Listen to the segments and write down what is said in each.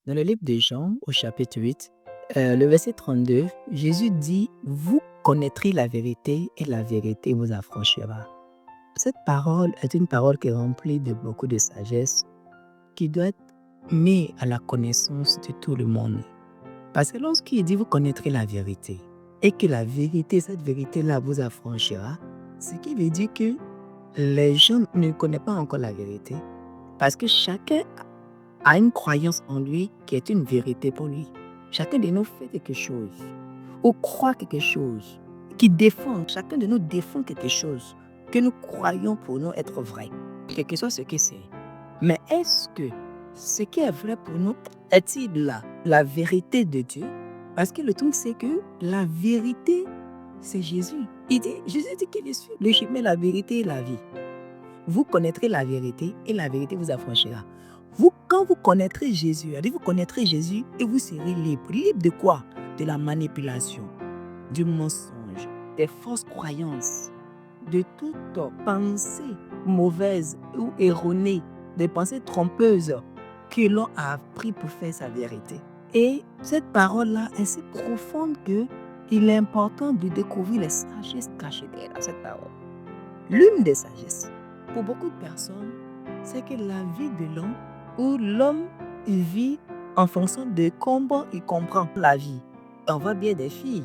Dans le livre de Jean, au chapitre 8, le verset 32, Jésus dit, « Vous connaîtrez la vérité et la vérité vous affranchira. » Cette parole est une parole qui est remplie de beaucoup de sagesse, qui doit être mise à la connaissance de tout le monde. Parce que lorsqu'il dit, « Vous connaîtrez la vérité » et que la vérité, cette vérité-là vous affranchira, ce qui veut dire que les gens ne connaissent pas encore la vérité, parce que chacun a une croyance en lui qui est une vérité pour lui. Chacun de nous fait quelque chose ou croit quelque chose, qui défend, chacun de nous défend quelque chose que nous croyons pour nous être vrai, quel que soit ce que c'est. Mais est-ce que ce qui est vrai pour nous est-il la vérité de Dieu? Parce que le truc, c'est que la vérité, c'est Jésus. Jésus dit qu'il est sur le chemin, la vérité et la vie. Vous connaîtrez la vérité et la vérité vous affranchira. Quand vous connaîtrez Jésus, vous connaîtrez Jésus et vous serez libre. Libre de quoi? De la manipulation, du mensonge, des fausses croyances, de toute pensée mauvaise ou erronée, des pensées trompeuses que l'on a appris pour faire sa vérité. Et cette parole-là est si profonde qu'il est important de découvrir les sagesses cachées derrière cette parole. L'une des sagesses, pour beaucoup de personnes, c'est que la vie de l'homme, où l'homme vit en fonction de comment il comprend la vie. On voit bien des filles,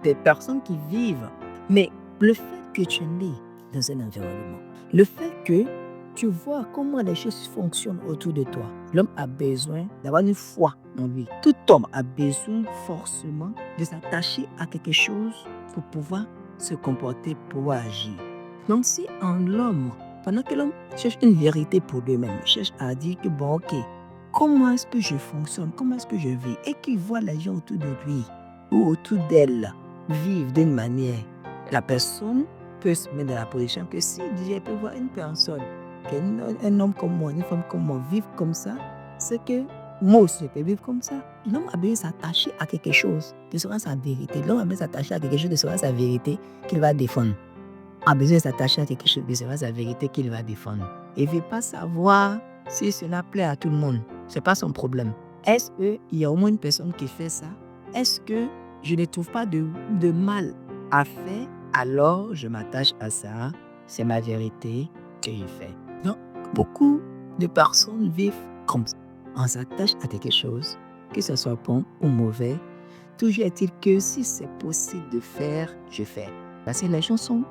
des personnes qui vivent, mais le fait que tu nais dans un environnement, le fait que tu vois comment les choses fonctionnent autour de toi, l'homme a besoin d'avoir une foi en lui. Tout homme a besoin forcément de s'attacher à quelque chose pour pouvoir se comporter, pour agir. Donc si en l'homme, pendant que l'homme cherche une vérité pour lui-même, cherche à dire que bon ok, comment est-ce que je fonctionne, comment est-ce que je vis, et qu'il voit les gens autour de lui ou autour d'elle vivre d'une manière, la personne peut se mettre dans la position que si Dieu peut voir une personne, un homme comme moi, une femme comme moi vivre comme ça, c'est que moi aussi je peux vivre comme ça. L'homme a besoin de s'attacher à quelque chose qui sera sa vérité. L'homme a besoin de s'attacher à quelque chose qui sera sa vérité qu'il va défendre. A besoin de s'attacher à quelque chose qui sera sa vérité qu'il va défendre. Il ne veut pas savoir si cela plaît à tout le monde. Ce n'est pas son problème. Est-ce qu'il y a au moins une personne qui fait ça? Est-ce que je ne trouve pas de mal à faire? Alors je m'attache à ça. C'est ma vérité que je fais. Donc, beaucoup de personnes vivent comme ça. On s'attache à quelque chose, que ce soit bon ou mauvais. Toujours est-il que si c'est possible de faire, je fais. Parce que les gens sont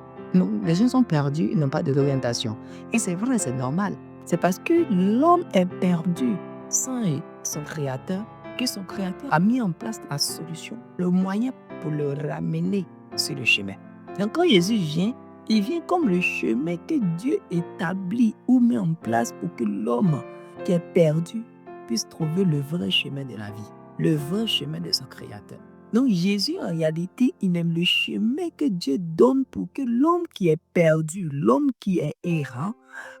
perdus, ils n'ont pas de l'orientation. Et c'est vrai, c'est normal. C'est parce que l'homme est perdu sans son créateur, que son créateur a mis en place la solution, le moyen pour le ramener sur le chemin. Donc quand Jésus vient, il vient comme le chemin que Dieu établit ou met en place pour que l'homme qui est perdu puisse trouver le vrai chemin de la vie, le vrai chemin de son créateur. Donc Jésus, en réalité, il est le chemin que Dieu donne pour que l'homme qui est perdu, l'homme qui est errant,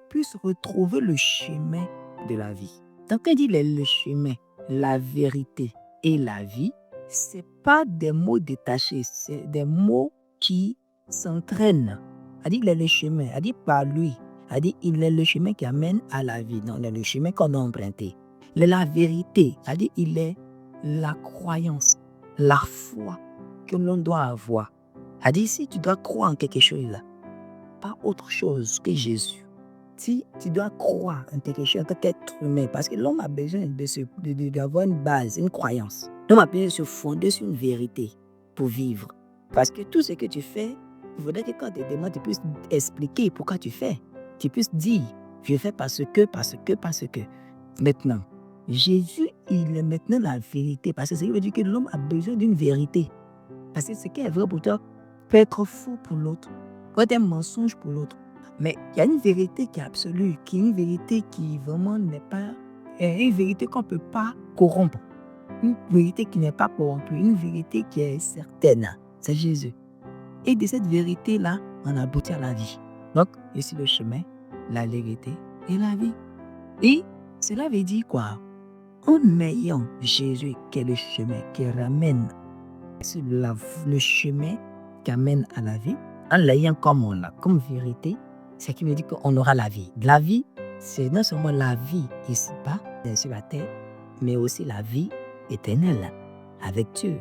puisse retrouver le chemin de la vie. Donc quand il dit le chemin, la vérité et la vie, ce n'est pas des mots détachés, c'est des mots qui s'entraînent. Il dit qu'il est le chemin, il dit par lui, il dit il est le chemin qui amène à la vie, donc il est le chemin qu'on a emprunté. La vérité, il dit il est la croyance, la foi que l'on doit avoir. Il dit si tu dois croire en quelque chose, pas autre chose que Jésus. Si tu dois croire en quelque chose en tant qu'être humain, parce que l'homme a besoin d'avoir une base, une croyance. L'homme a besoin de se fonder sur une vérité pour vivre. Parce que tout ce que tu fais, il faudrait que quand tu te demandes, tu puisses expliquer pourquoi tu fais. Tu puisses dire, je fais parce que. Maintenant, Jésus, il est maintenant la vérité. Parce que ça veut dire que l'homme a besoin d'une vérité. Parce que ce qui est vrai pour toi peut être faux pour l'autre, peut être un mensonge pour l'autre. Mais il y a une vérité qui est absolue, qui est une vérité qui vraiment n'est pas... Une vérité qu'on ne peut pas corrompre. Une vérité qui n'est pas corrompue, une vérité qui est certaine. C'est Jésus. Et de cette vérité-là, on aboutit à la vie. Donc, ici le chemin, la vérité et la vie. Et cela veut dire quoi? En ayant Jésus qui est le chemin, qui ramène sur le chemin qui amène à la vie, en l'ayant comme on l'a, comme vérité, ce qui veut dire qu'on aura la vie. La vie, c'est non seulement la vie ici-bas, sur la terre, mais aussi la vie éternelle avec Dieu.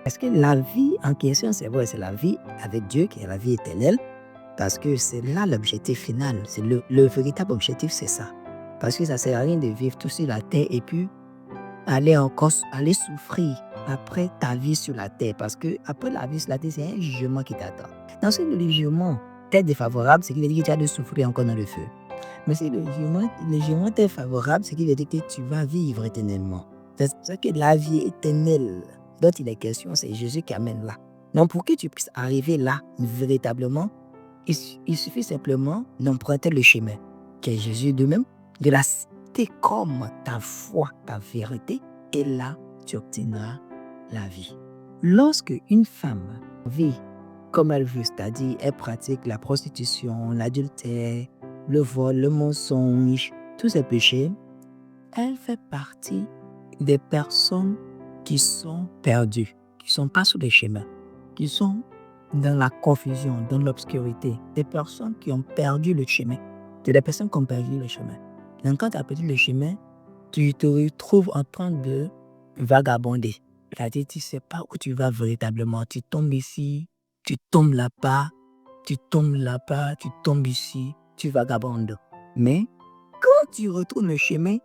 Parce que la vie en question, c'est vrai, c'est la vie avec Dieu qui est la vie éternelle, parce que c'est là l'objectif final. C'est le véritable objectif, c'est ça. Parce que ça ne sert à rien de vivre tout sur la terre et puis aller souffrir après ta vie sur la terre. Parce que après la vie sur la terre, c'est un jugement qui t'attend. Dans ce jugement t'es défavorable, c'est qu'il veut dire que tu as de souffrir encore dans le feu. Mais si le jugement t'est favorable, c'est qu'il veut dire que tu vas vivre éternellement. C'est ça que la vie éternelle dont il est question, c'est Jésus qui amène là. Donc pour que tu puisses arriver là, véritablement, il suffit simplement d'emprunter le chemin, qui est Jésus de même, de la citer comme ta foi, ta vérité, et là, tu obtiendras la vie. Lorsque une femme vit comme elle veut, c'est-à-dire elle pratique la prostitution, l'adultère, le vol, le mensonge, tous ces péchés, elle fait partie des personnes qui sont perdues, qui ne sont pas sur les chemins, qui sont dans la confusion, dans l'obscurité, des personnes qui ont perdu le chemin. C'est des personnes qui ont perdu le chemin. Donc quand tu as perdu le chemin, tu te retrouves en train de vagabonder. C'est-à-dire tu ne sais pas où tu vas véritablement. Tu tombes ici, tu tombes là-bas, tu tombes là-bas, tu tombes ici, tu vagabondes. Mais quand tu retournes le chemin,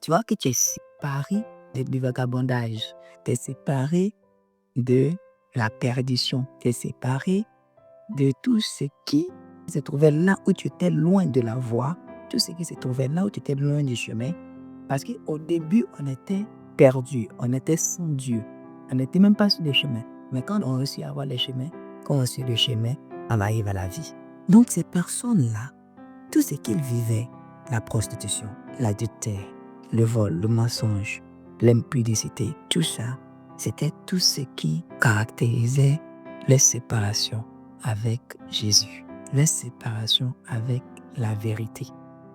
tu vois que tu es séparé du vagabondage. Tu es séparé de la perdition. Tu es séparé de tout ce qui se trouvait là où tu étais loin de la voie, tout ce qui se trouvait là où tu étais loin du chemin. Parce qu'au début, on était perdu, on était sans Dieu. On n'était même pas sur les chemins. Mais quand on réussit à avoir les chemins, quand on suit le chemin, on arrive à la vie. Donc ces personnes-là, tout ce qu'ils vivaient, la prostitution, l'adultère, le vol, le mensonge, l'impudicité, tout ça, c'était tout ce qui caractérisait les séparations avec Jésus, les séparations avec la vérité.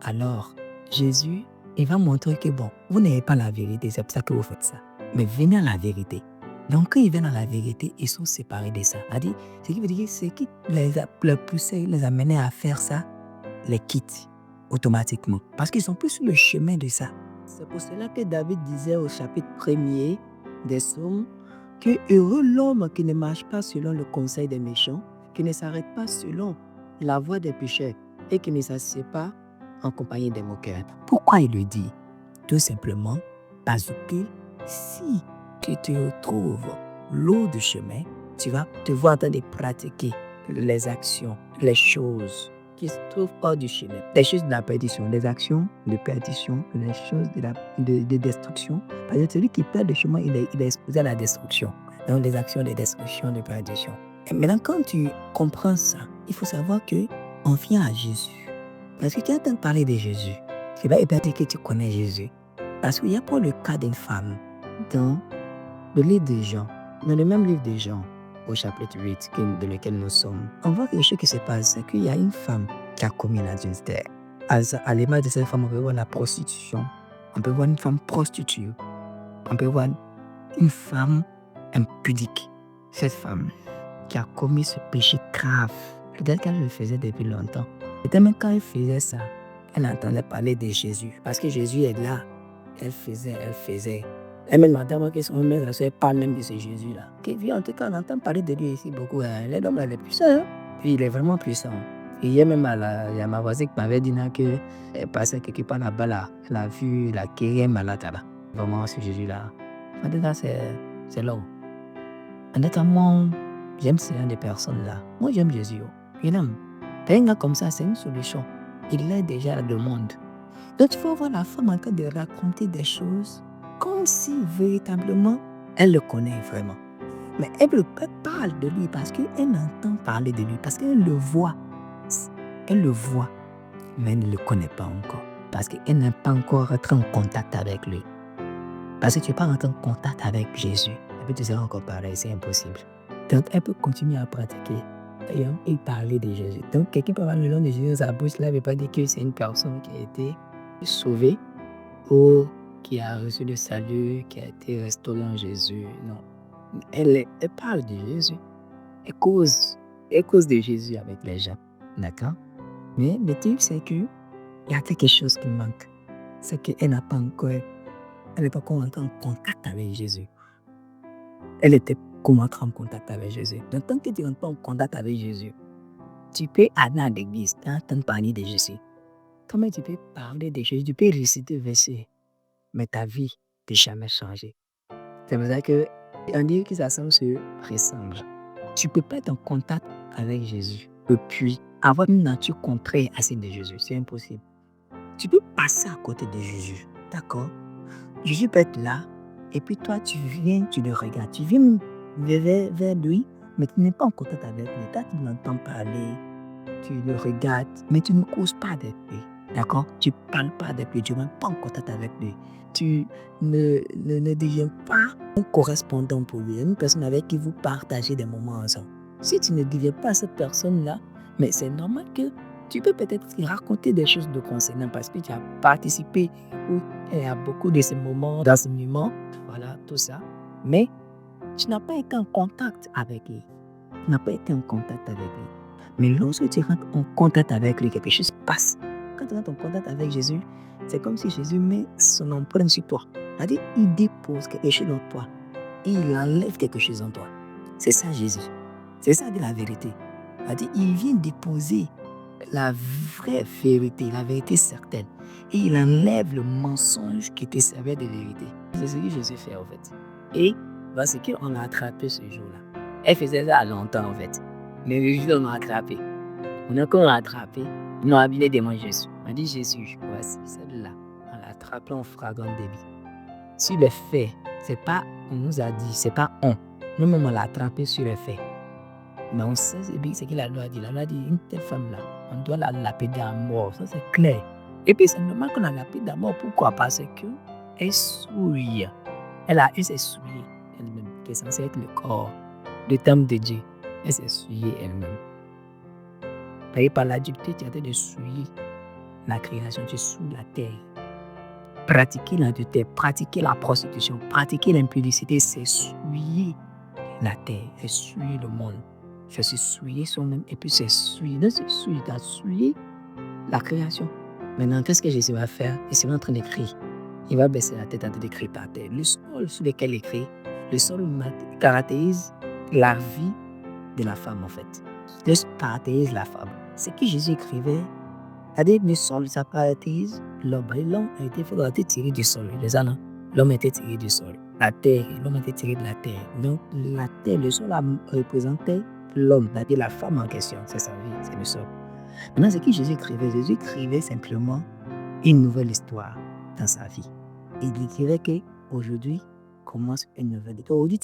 Alors, Jésus, il va montrer que bon, vous n'avez pas la vérité, c'est pour ça que vous faites ça. Mais venez à la vérité. Donc, quand ils viennent à la vérité, ils sont séparés de ça. C'est-à-dire, ce qui veut dire que ce qui les poussait, les amenait à faire ça, les quitte automatiquement. Parce qu'ils sont plus sur le chemin de ça. C'est pour cela que David disait au chapitre 1er des Psaumes que heureux l'homme qui ne marche pas selon le conseil des méchants, qui ne s'arrête pas selon la voie des pécheurs et qui ne s'assied pas en compagnie des moqueurs. Pourquoi il le dit? Tout simplement parce que si tu te retrouves loin du chemin, tu vas te voir en train de pratiquer les actions, les choses qui se trouvent hors du chemin. Les choses de la perdition, les actions de perdition, les choses de destruction. Parce que celui qui perd le chemin, il est exposé à la destruction. Donc les actions de destruction, de perdition. Et maintenant, quand tu comprends ça, il faut savoir qu'on vient à Jésus. Parce que tu entends parler de Jésus. C'est pas dire que tu connais Jésus. Parce qu'il y a pas le cas d'une femme dans le livre de Jean, dans le même livre de Jean, au chapitre 8 de lequel nous sommes, on voit quelque chose qui se passe, c'est qu'il y a une femme qui a commis l'adultère. À l'image de cette femme, on peut voir la prostitution, on peut voir une femme prostituée, on peut voir une femme impudique. Cette femme qui a commis ce péché grave, peut-être qu'elle le faisait depuis longtemps. Et même quand elle faisait ça, elle entendait parler de Jésus, parce que Jésus est là. Elle faisait. Elle me demandait moi que son mère, elle parle même de ce Jésus-là. En tout cas, on entend parler de lui ici beaucoup. L'homme, il est puissant. Hein? Puis il est vraiment puissant. Et hier même, il y a ma voisine qui m'avait dit qu'elle passait quelque part là-bas, là. Elle a vu la guérir malade là. Vraiment, ce Jésus-là. En tout cas, c'est là. Honnêtement, moi, j'aime ce genre de personnes-là. Moi, j'aime Jésus. Il aime. Un gars comme ça, c'est une solution. Il est déjà à la demande. Donc, il faut voir la femme en train de raconter des choses comme si véritablement elle le connaît vraiment. Mais elle parle de lui parce qu'elle entend parler de lui, parce qu'elle le voit. Elle le voit, mais elle ne le connaît pas encore. Parce qu'elle n'a pas encore rentré en contact avec lui. Parce que tu n'es pas rentré en contact avec Jésus. Et puis tu seras encore pareil, c'est impossible. Donc, elle peut continuer à pratiquer et parler de Jésus. Donc, quelqu'un peut avoir le nom de Jésus dans sa bouche, là, ne veut pas dire que c'est une personne qui a été sauvée ou qui a reçu le salut, qui a été restauré en Jésus. Non. Elle parle de Jésus. Elle cause de Jésus avec les gens. D'accord? Mais le truc, c'est qu'il y a quelque chose qui manque. C'est qu'elle n'a pas encore Elle n'est pas encore entrée en contact avec Jésus. Elle était comment entrer en contact avec Jésus. Donc, tant que tu n'entres pas en contact avec Jésus, tu peux aller à l'église, tu entends parler de Jésus. Comment tu peux parler de Jésus? Tu peux réciter le verset, mais ta vie n'a jamais changé. C'est pour ça qu'on dit que ça semble se ressemble. Tu ne peux pas être en contact avec Jésus et puis avoir une nature contraire à celle de Jésus. C'est impossible. Tu peux passer à côté de Jésus. D'accord? Jésus peut être là et puis toi, tu viens, tu le regardes. Tu viens vers lui, mais tu n'es pas en contact avec lui. Toi, tu l'entends parler, tu le regardes, mais tu ne causes pas avec lui. D'accord? Tu ne parles pas avec lui, tu ne es pas en contact avec lui. Tu ne deviens pas un correspondant pour lui, une personne avec qui vous partagez des moments ensemble. Si tu ne deviens pas cette personne-là, mais c'est normal que tu peux peut-être raconter des choses de concernant parce que tu as participé à beaucoup de ces moments d'enseignement, voilà, tout ça. Mais tu n'as pas été en contact avec lui. Tu n'as pas été en contact avec lui. Mais lorsque tu rentres en contact avec lui, quelque chose passe. Quand tu rentres en contact avec Jésus, c'est comme si Jésus met son empreinte sur toi. C'est-à-dire, il dépose quelque chose en toi. Et il enlève quelque chose en toi. C'est ça Jésus. C'est ça de la vérité. C'est-à-dire, il vient déposer la vraie vérité, la vérité certaine. Et il enlève le mensonge qui te servait de vérité. C'est ce que Jésus fait en fait. Et parce qu'on l'a attrapé ce jour-là. Elle faisait ça longtemps en fait. Mais le jour où on l'a attrapé, on a encore attrapé, ils l'ont habillé devant Jésus. On a dit Jésus, voici celle-là. On l'a attrapé en flagrant délit. Sur les faits, c'est pas, on nous a dit, c'est pas on. Nous-mêmes on l'a attrapé sur les faits. Mais on sait ce que la loi a dit. La loi a dit, une telle femme-là, on doit la lapider à mort. Ça, c'est clair. Et puis, c'est normal qu'on la lapide à mort. Pourquoi? Parce qu'elle souille. Elle s'est souillée elle-même, qui est censée être le corps, le temple de Dieu. Elle s'est souillée elle-même. Par l'adultère, tu es en train de souiller la création, tu souilles la terre. Pratiquer l'adultère, pratiquer la prostitution, pratiquer l'impudicité, c'est souiller la terre, c'est souiller le monde. C'est se souiller soi-même et puis c'est souiller. Donc, c'est souiller, tu as souillé la création. Maintenant, qu'est-ce que Jésus va faire? Il est en train d'écrire. Il va baisser la tête en train d'écrire par terre. Le sol sur lequel il écrit, le sol caractérise la vie de la femme en fait. Le sol caractérise la femme. Ce que Jésus écrivait, c'est-à-dire le sol, ça caractérise l'homme. L'homme a été tiré du sol. L'homme a été tiré du sol. La terre, l'homme a été tiré de la terre. Donc, la terre, le sol a représenté l'homme, c'est-à-dire la femme en question. C'est sa vie, c'est le sol. Maintenant, ce que Jésus écrivait simplement une nouvelle histoire dans sa vie. Il écrivait qu'aujourd'hui commence une nouvelle histoire. Aujourd'hui,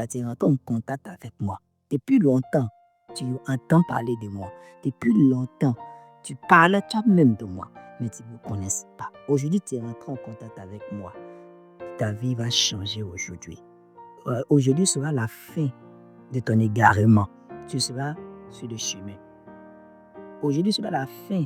tu rentres en contact avec moi. Depuis longtemps, tu entends parler de moi. Depuis longtemps, tu parles toi-même de moi, mais tu ne me connais pas. Aujourd'hui, tu rentres en contact avec moi. Ta vie va changer aujourd'hui. Aujourd'hui sera la fin de ton égarement. Tu seras sur le chemin. Aujourd'hui sera la fin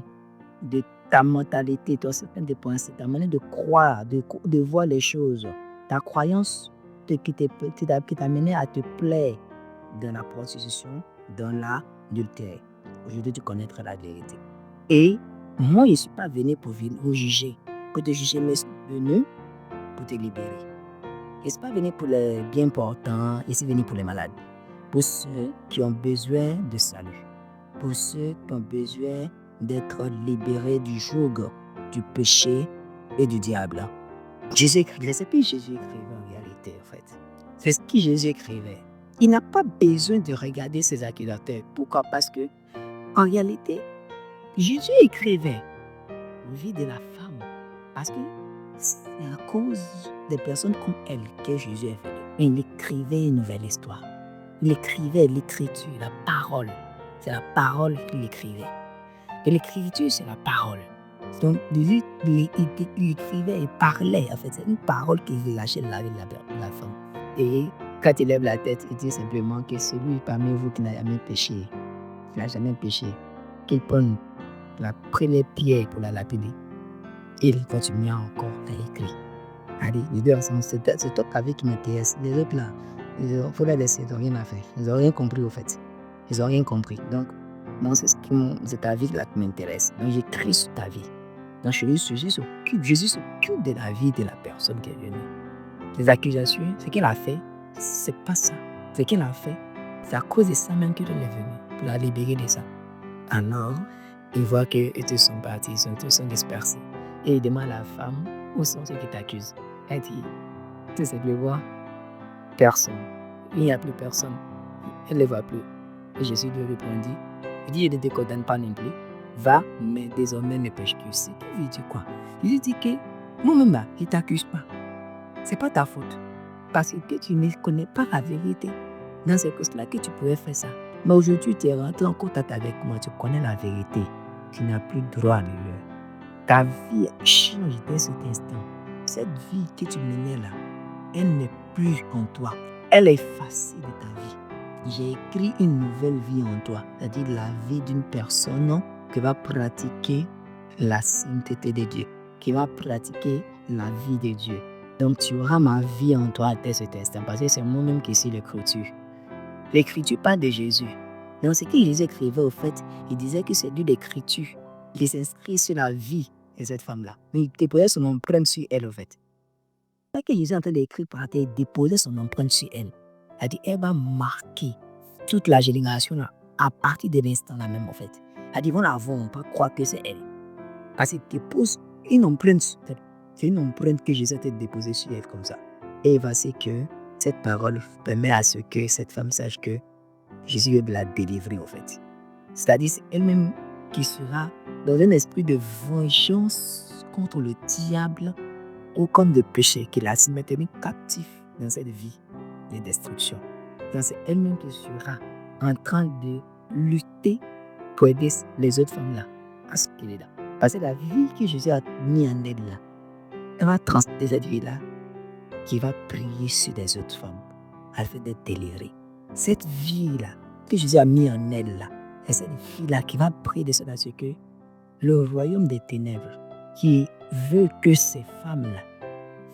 de ta mentalité, ton système de pensée, ta manière de croire, de voir les choses. Ta croyance qui t'a mené à te plaire dans la prostitution, dans l'adultère. Aujourd'hui, tu connaîtras la vérité. Et moi, je ne suis pas venu pour juger, pour te juger, mais je suis venu pour te libérer. Je ne suis pas venu pour les bien portants, je suis venu pour les malades. Pour ceux qui ont besoin de salut. Pour ceux qui ont besoin d'être libérés du joug du péché et du diable. Jésus écrivait, c'est plus Jésus écrivait en réalité en fait. C'est ce que Jésus écrivait. Il n'a pas besoin de regarder ses accusateurs. Pourquoi? Parce que en réalité, Jésus écrivait la vie de la femme. Parce que c'est à cause des personnes comme elle que Jésus est venu. Et il écrivait une nouvelle histoire. Il écrivait l'écriture, la parole. C'est la parole qu'il écrivait. Et l'écriture, c'est la parole. Donc, Jésus, il écrivait et parlait. En fait, c'est une parole qui relâchait la vie de la femme. Et quand il lève la tête, il dit simplement que celui parmi vous qui n'a jamais péché, qui n'a jamais péché, qu'il prenne la première pierre pour la lapider. Il continue encore à écrire. Allez, les deux ensemble, c'est toi ta vie qui m'intéresse. Les autres là, il faut les laisser, ils n'ont rien à faire. Ils n'ont rien compris au fait. Ils n'ont rien compris. Donc, moi, c'est ta vie là qui m'intéresse. Donc, j'écris sur ta vie. Donc Jésus s'occupe de la vie de la personne qui est venue. Les accusations, ce qu'il a fait, c'est pas ça. Ce qu'il a fait, c'est à cause de ça même qu'il est venu, pour la libérer de ça. Alors, il voit qu'ils sont partis, ils sont dispersés. Et il demande à la femme, où sont ceux qui t'accusent? Elle dit, tu sais plus voir personne. Il n'y a plus personne. Elle ne les voit plus. Et Jésus lui répondit, il dit, il ne te condamne pas non plus. Va, mais désormais ne pêche plus. C'est qu'il veut dire quoi? Il lui dit que moi-même là, il ne t'accuse pas. C'est pas ta faute. Parce que tu ne connais pas la vérité. Dans ces causes-là que tu pourrais faire ça. Mais aujourd'hui, tu es rentré en contact avec moi. Tu connais la vérité. Tu n'as plus droit à l'erreur. Ta vie change dès cet instant. Cette vie que tu menais là, elle n'est plus en toi. Elle est effacée de ta vie. J'ai écrit une nouvelle vie en toi. C'est-à-dire la vie d'une personne qui va pratiquer la sainteté de Dieu. Qui va pratiquer la vie de Dieu. Donc tu auras ma vie en toi dès cet instant. Parce que c'est moi-même qui suis l'écriture. L'écriture parle de Jésus. Donc ce que Jésus écrivait au fait, il disait que c'est lui l'écriture. Il s'inscrit sur la vie de cette femme-là. Mais il déposait son empreinte sur elle au fait. C'est que Jésus est en train d'écrire par terre, déposer son empreinte sur elle. C'est-à-dire elle va marquer toute la génération là, à partir de l'instant là même au fait. C'est-à-dire ils vont pas croire que c'est elle. Parce qu'il dépose une empreinte. C'est une empreinte que Jésus a déposée sur elle comme ça. Et il va dire que cette parole permet à ce que cette femme sache que Jésus veut la délivrer en fait. C'est-à-dire c'est elle-même qui sera dans un esprit de vengeance contre le diable ou contre le péché qui l'a maintenu captif dans cette vie de destruction. Donc c'est elle-même qui sera en train de lutter pour aider les autres femmes là à ce qu'il est là. Parce que la vie que Jésus a mis en elle là, elle va transmettre cette vie-là qui va prier sur les autres femmes afin d'être délirée. Cette vie-là que Jésus a mis en elle là, c'est cette vie-là qui va prier de cela, c'est que le royaume des ténèbres qui veut que ces femmes-là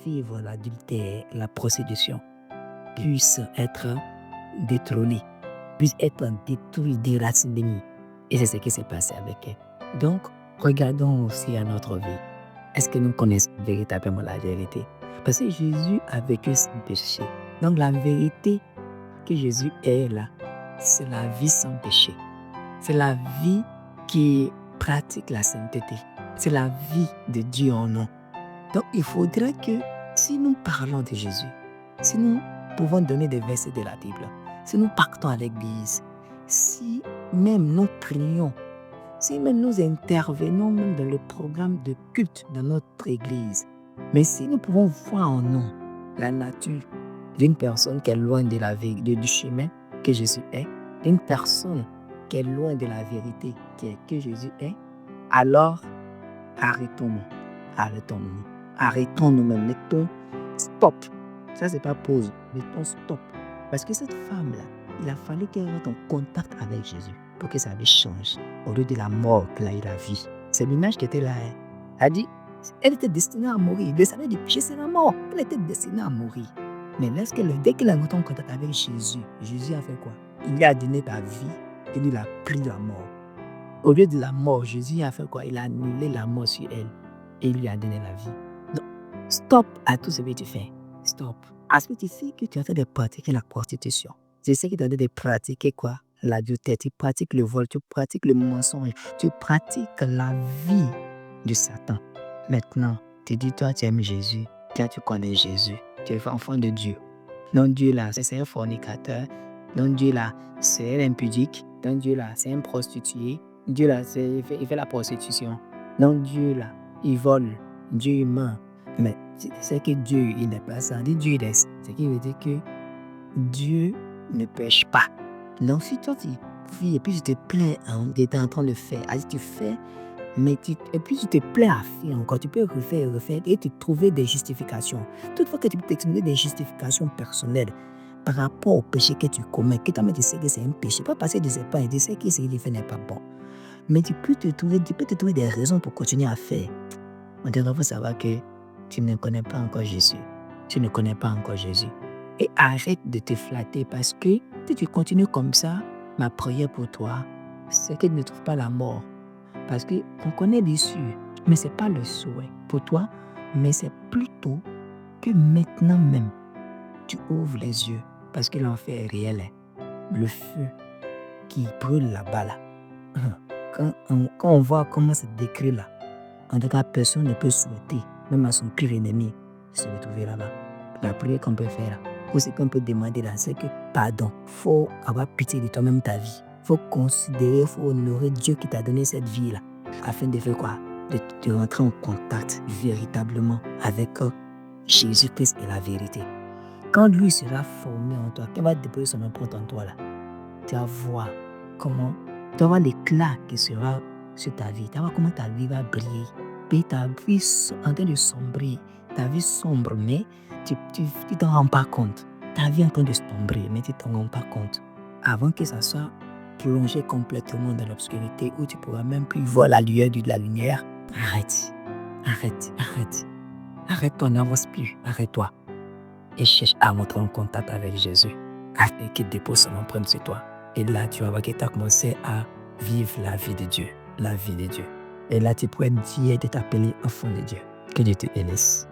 vivent l'adultère, la prostitution, puissent être détrônées, puissent être détruites, déracinées. Et c'est ce qui s'est passé avec elle. Donc, regardons aussi à notre vie. Est-ce que nous connaissons véritablement la vérité? Parce que Jésus a vécu sans péché. Donc la vérité que Jésus est là, c'est la vie sans péché. C'est la vie qui pratique la sainteté. C'est la vie de Dieu en nous. Donc il faudrait que si nous parlons de Jésus, si nous pouvons donner des versets de la Bible, si nous partons à l'église, si même nous prions, si même nous intervenons même dans le programme de culte dans notre église, mais si nous pouvons voir en nous la nature d'une personne qui est loin de la vérité, du chemin que Jésus est, d'une personne qui est loin de la vérité que Jésus est, alors arrêtons-nous. Arrêtons-nous même. Mettons stop. Ça, c'est pas pause. Mettons stop. Parce que cette femme-là, il a fallu qu'elle rentre en contact avec Jésus pour que sa vie change. Au lieu de la mort qu'elle a eu la vie. C'est l'image qui était là. Elle a dit, elle était destinée à mourir. Le salaire du péché, c'est la mort. Elle était destinée à mourir. Mais dès qu'elle a rentré en contact avec Jésus, Jésus a fait quoi? Il lui a donné la vie et il a pris la mort. Au lieu de la mort, Jésus a fait quoi? Il a annulé la mort sur elle et il lui a donné la vie. Donc, stop à tout ce que tu fais. Stop. Parce que tu sais que tu es en train de pratiquer la prostitution. Tu sais que tu es en train de pratiquer quoi? L'adultère. Tu pratiques le vol, tu pratiques le mensonge, tu pratiques la vie de Satan. Maintenant, tu dis, toi, tu aimes Jésus, toi, tu connais Jésus, tu es enfant de Dieu. Non, Dieu là, c'est un fornicateur. Non, Dieu là, c'est un impudique. Non, Dieu là, c'est un prostitué. Dieu là, il fait la prostitution. Non, Dieu là, il vole. Dieu il meurt. Mais c'est que Dieu, il n'est pas ça. Dieu, il est. Ce qui veut dire que Dieu ne pêche pas. Donc, si toi, tu vis et puis tu te plains d'être en train de le faire, tu fais, et puis tu te plais à faire encore, tu peux refaire et tu trouver des justifications. Toutefois que tu peux t'exprimer des justifications personnelles par rapport au péché que tu commets, que toi-même tu sais que c'est un péché, pas parce que tu ne sais pas, tu sais que ce qu'il fait n'est pas bon. Mais tu peux te trouver des raisons pour continuer à faire. On devrait savoir que tu ne connais pas encore Jésus. Tu ne connais pas encore Jésus. Et arrête de te flatter parce que si tu continues comme ça, ma prière pour toi, c'est que tu ne trouves pas la mort. Parce qu'on connaît l'issue. mais ce n'est pas le souhait pour toi, mais c'est plutôt que maintenant même, tu ouvres les yeux parce que l'enfer est réel. Le feu qui brûle là-bas, là. Quand on voit comment c'est décrit là, en tout cas, personne ne peut souhaiter, même à son pire ennemi, se retrouver là-bas. La prière qu'on peut faire, ou ce qu'on peut demander là, c'est que pardon. Il faut avoir pitié de toi-même, ta vie. Il faut considérer, il faut honorer Dieu qui t'a donné cette vie-là, afin de faire quoi? De rentrer en contact véritablement avec Jésus-Christ et la vérité. Quand lui sera formé en toi, qu'il va déposer son empreinte en toi là, tu vas voir comment, tu vas voir l'éclat qui sera sur ta vie. Tu vas voir comment ta vie va briller. Puis ta vie est en train de sombrer. Ta vie sombre, mais tu t'en rends pas compte. Ta vie est en train de sombrer, mais tu t'en rends pas compte. Avant que ça soit plongé complètement dans l'obscurité, où tu pourras même plus voir la lueur de la lumière, arrête. Arrête-toi, n'avance plus. Arrête-toi. Et cherche à rentrer en contact avec Jésus, afin qu'il dépose son empreinte sur toi. Et là, tu vas voir que tu as commencé à vivre la vie de Dieu. La vie de Dieu. Et là, tu pourrais dire de t'appeler enfant de Dieu. Que Dieu te bénisse.